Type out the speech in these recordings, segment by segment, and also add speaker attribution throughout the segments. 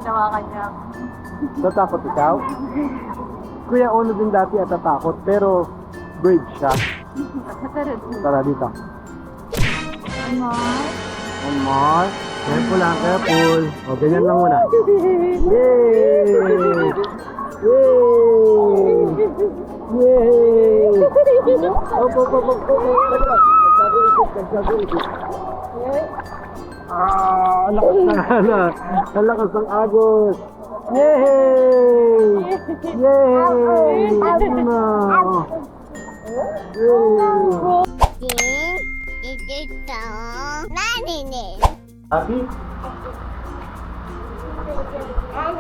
Speaker 1: hinawakan niya.
Speaker 2: Natakot ikaw? Kuya Ono din dati at natakot, pero brave siya. Tara dito. One more. Careful lang, careful. O, ganyan lang muna. Yay! Yay! Yay! Op, op, op, op, op. Nagsago-isip. Ang lakas na. Ang lakas ng agos. Yay! Yay! Na.
Speaker 3: Yay!
Speaker 2: Happy?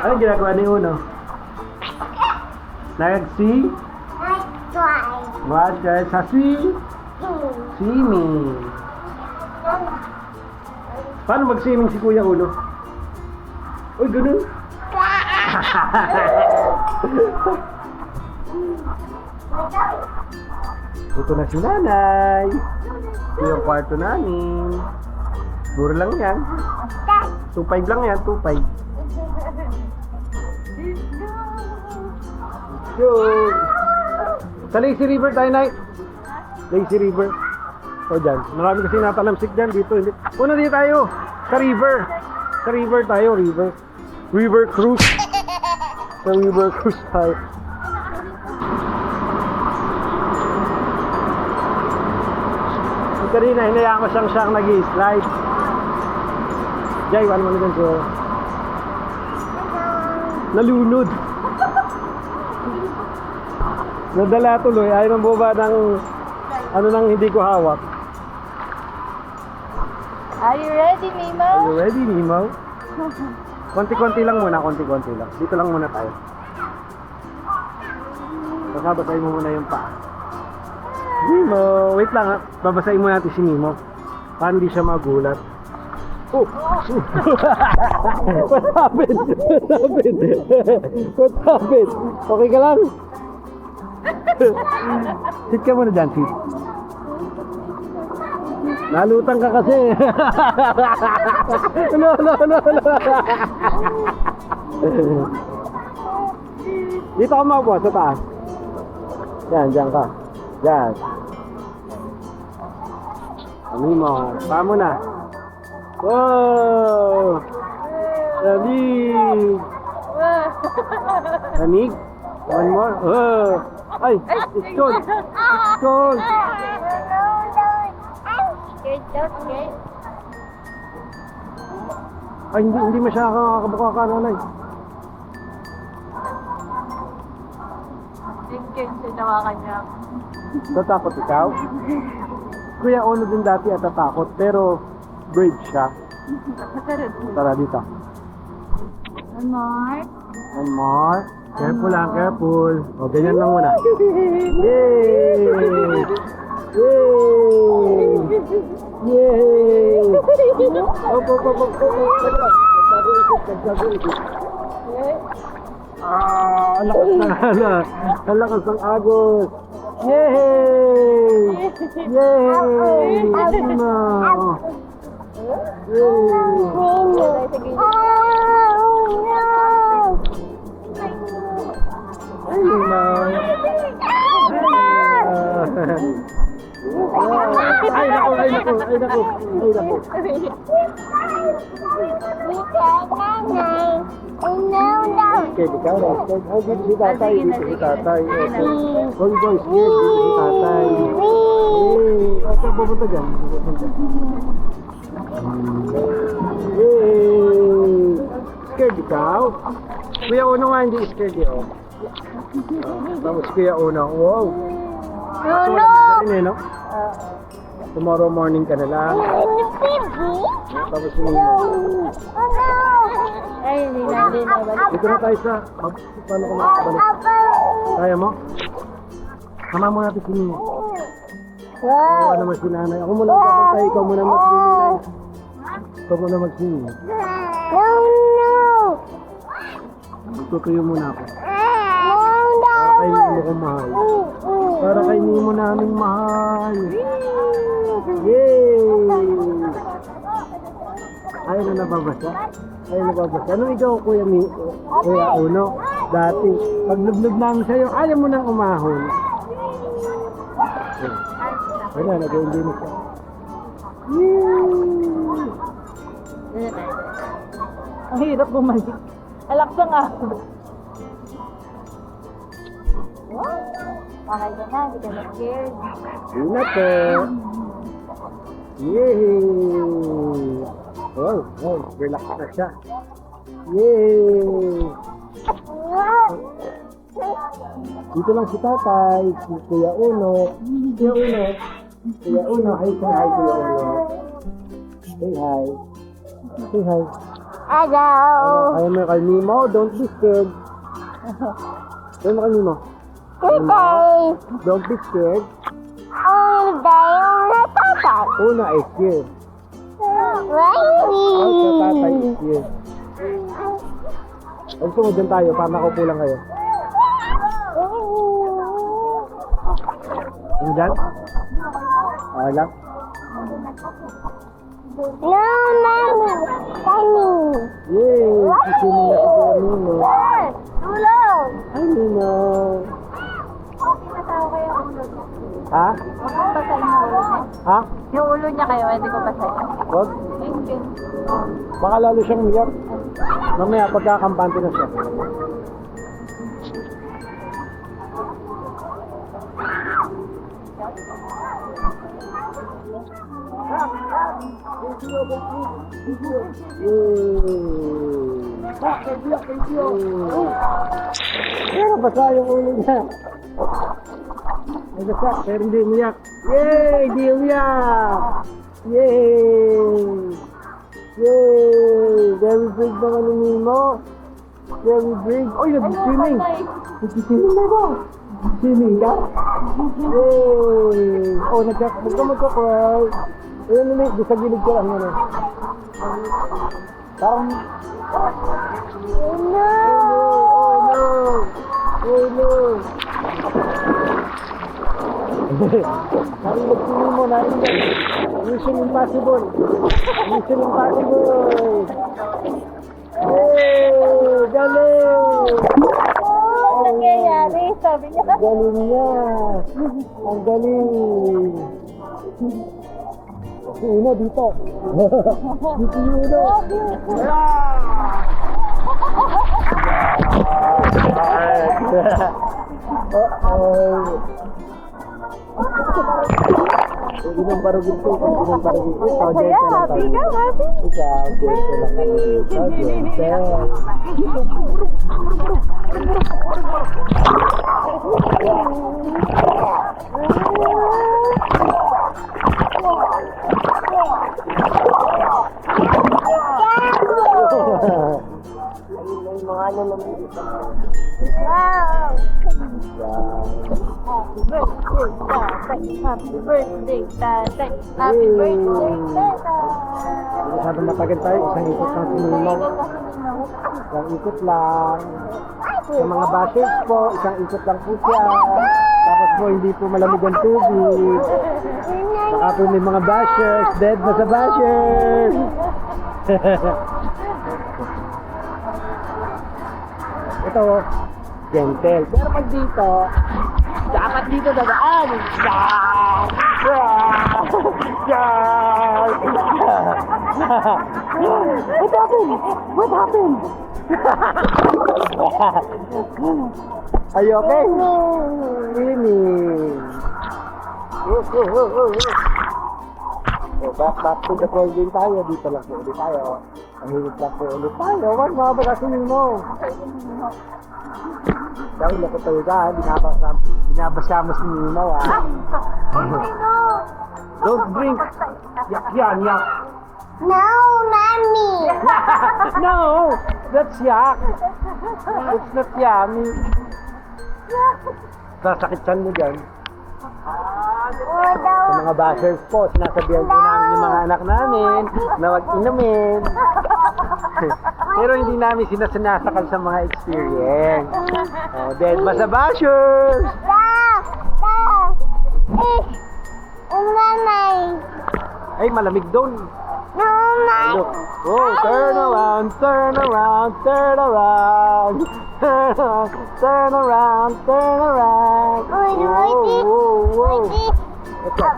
Speaker 2: Ano ginagawa ni Uno? Nag-see? Watch sa swimming. Paano mag-swimming si Kuya Uno? Uy, ganun. Ito na si nanay. Ito yung kwarto namin. Mura lang yan. 2.5 lang yan, 2.5. Yun. Sa Lazy River tayo, Nay. Lazy River. O dyan. Marami kasi natalamsik dyan dito. Una dito tayo. Sa river. Sa river tayo, river. River cruise. Sa river cruise tayo. Kanina, hinayaan ko siyang nag-i-slide. Jay, wala mo na dyan siya. Nalunod. Nadala tuloy. Ayaw ng boba ng ano nang hindi ko hawak.
Speaker 1: Are you ready, Nemo?
Speaker 2: Are you ready, Nemo? Konti-konti lang muna, konti-konti lang. Dito lang muna tayo. Basahin mo muna yung paa. Nemo, wait lang ha. Babasahin mo natin si Nemo. Para hindi siya magulat. Oh! What happened? What happened? What happened? Okay ka lang? Sit ka muna dyan, sit. Nalutang ka kasi. No. Dito ka maupo, sa taas. Yan, dyan ka. Yan. Ano mo? Paa mo na. Wow! Lamig! Lamig? One more? Oh! Ay! It's cold! It's cold! Ay, hindi masyadong nakakabuka ka, nanay.
Speaker 1: Hinawakan niya.
Speaker 2: Natakot ikaw? Kuya Ono din dati at natakot, pero brave siya. Tara dito.
Speaker 1: One more.
Speaker 2: One more. Careful lang, careful. O, ganyan lang muna. Yay! Yay! Yay! Op, op, op, op, op. Nagsago-isip. Ang lakas na. Ang lakas ng agos. Yay! Yay! Na. Ay, naku. Okay, ikaw na. Ay, dito si tatay. Hoy, boys, dito si tatay. Okay, pupunta dyan. Scared ikaw? Kuya Ono nga hindi scared yun. Tapos Kuya Ono, wow. Kaso wala ka rin no? Tomorrow morning ka na lang. Tapos yun.
Speaker 1: Ay, hindi na.
Speaker 2: Dito na tayo sa... Paano ka makakabalik? Kaya mo? Sama mo natin si Nino. Ako naman si nanay. Ako muna magpapantay. Ikaw muna mag-swimming. Ikaw muna mag-swimming. Tutuyo muna ako. Para kay Nemo ko mahal. Para kay Nemo namin mahal. Yay! Ayaw na nababasa? Ay, nababasa. Ano ikaw, Kuya Uno? Dati, pag lublog namin sa'yo, ayaw mo nang umahon. Wala, nag-enjoy na siya.
Speaker 1: Ang hirap bumalik. Alak sa nga. Okay ka na, hindi ka na-scared.
Speaker 2: Yun na po. Yay! Oh, relax na siya. Yay! Dito lang si tatay, si Kuya Uno. Kuya Uno, hi, say hi, Kuya Uno. Say hi. Say hi.
Speaker 1: Hello!
Speaker 2: Ayaw mo kay Nemo, don't be scared. Ayaw mo kay Nemo. Don't be scared. Una is here. Ay, sa tatay is here. Huwag sumudyan tayo, para makupo lang kayo. Ano dyan? Okay lang?
Speaker 1: No, Mami! Tani!
Speaker 2: Yay! Sisinin na si Kuya Nino.
Speaker 1: Tulong!
Speaker 2: Hi, Nino.
Speaker 1: Pinatawa ko yung ulo niya.
Speaker 2: Ha?
Speaker 1: Huwag kong basahin yung ulo niya.
Speaker 2: Ha?
Speaker 1: Yung ulo niya kayo, hindi ko basahin.
Speaker 2: Huwag? Baka lalo siyang umiyak. Mamaya, pagkakampante na siya. Pero basa yung ulo niya. Ay basa, pero hindi umiyak. Yay! Hindi umiyak! Yay! Yay! Very big naman ni Nemo. Very big. Oy, nag-swimming. Nag-swimming na ba? Swimming ka? Yay! Oh, huwag ka magka-cry. Ayun ulit, sa gilid ko lang yun eh. Parang... Oh no! Oh no! Narinig si Nemo, narinig. Mission impossible. Mission impossible. Hey! Galing!
Speaker 1: Ano nangyayari? Sabi niya.
Speaker 2: Ang galing niya. Ang galing. Si Uno dito. Dito si Uno. Inom parugin ko. Inom parugin ko.
Speaker 1: Kaya, happy ka, happy.
Speaker 2: Ikaw, dito lang kami dito. Dito. May mga ano naman dito.
Speaker 1: Wow!
Speaker 2: Wow.
Speaker 1: Happy birthday, tatay. Happy birthday, tatay.
Speaker 2: Masyado matagal tayo. Isang ikot lang sinulong. Isang ikot lang. Sa mga bashers po, isang ikot lang po siya. Tapos po, hindi po malamig ang tubig. Saka po may mga bashers. Dead na sa bashers. Ito, gentle. Pero pag dito, dapat dito dadaan. What happened? What happened? Are you okay? Winning. Back to the ball game tayo. Dito lang po ulit tayo. Ang hilig lang po ulit tayo. Huwag mga bagasunin mo. Dahil ako tayo dyan. Binabasya mo si Nino ah. Don't drink. Yak yan, yak.
Speaker 1: No, Mommy!
Speaker 2: No, that's yak. It's not yummy. Sasakit saan mo dyan. Sa mga bashers po, sinasabihan po namin yung mga anak namin na wag inumin. Pero hindi namin sinasakal sa mga experience. Oh, dead ba sa bashers?
Speaker 1: Umamay!
Speaker 2: Ay, malamig doon. Look. Oh, turn around, turn around, turn around. Turn around, turn around, turn around. Whoa, whoa, whoa. What's that?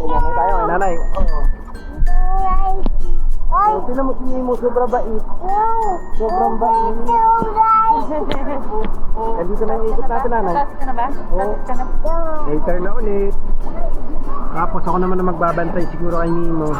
Speaker 2: Nanay tayo, kay nanay. Oh, tinan mo si Nemo, sobrang bait. Sobrang bait. Dito na yung ikot natin, nanay.
Speaker 1: Tatas ka na ba?
Speaker 2: Oo.
Speaker 1: Tatas ka na ba?
Speaker 2: Later na ulit. Tapos ako naman na magbabantay siguro kay Nemo.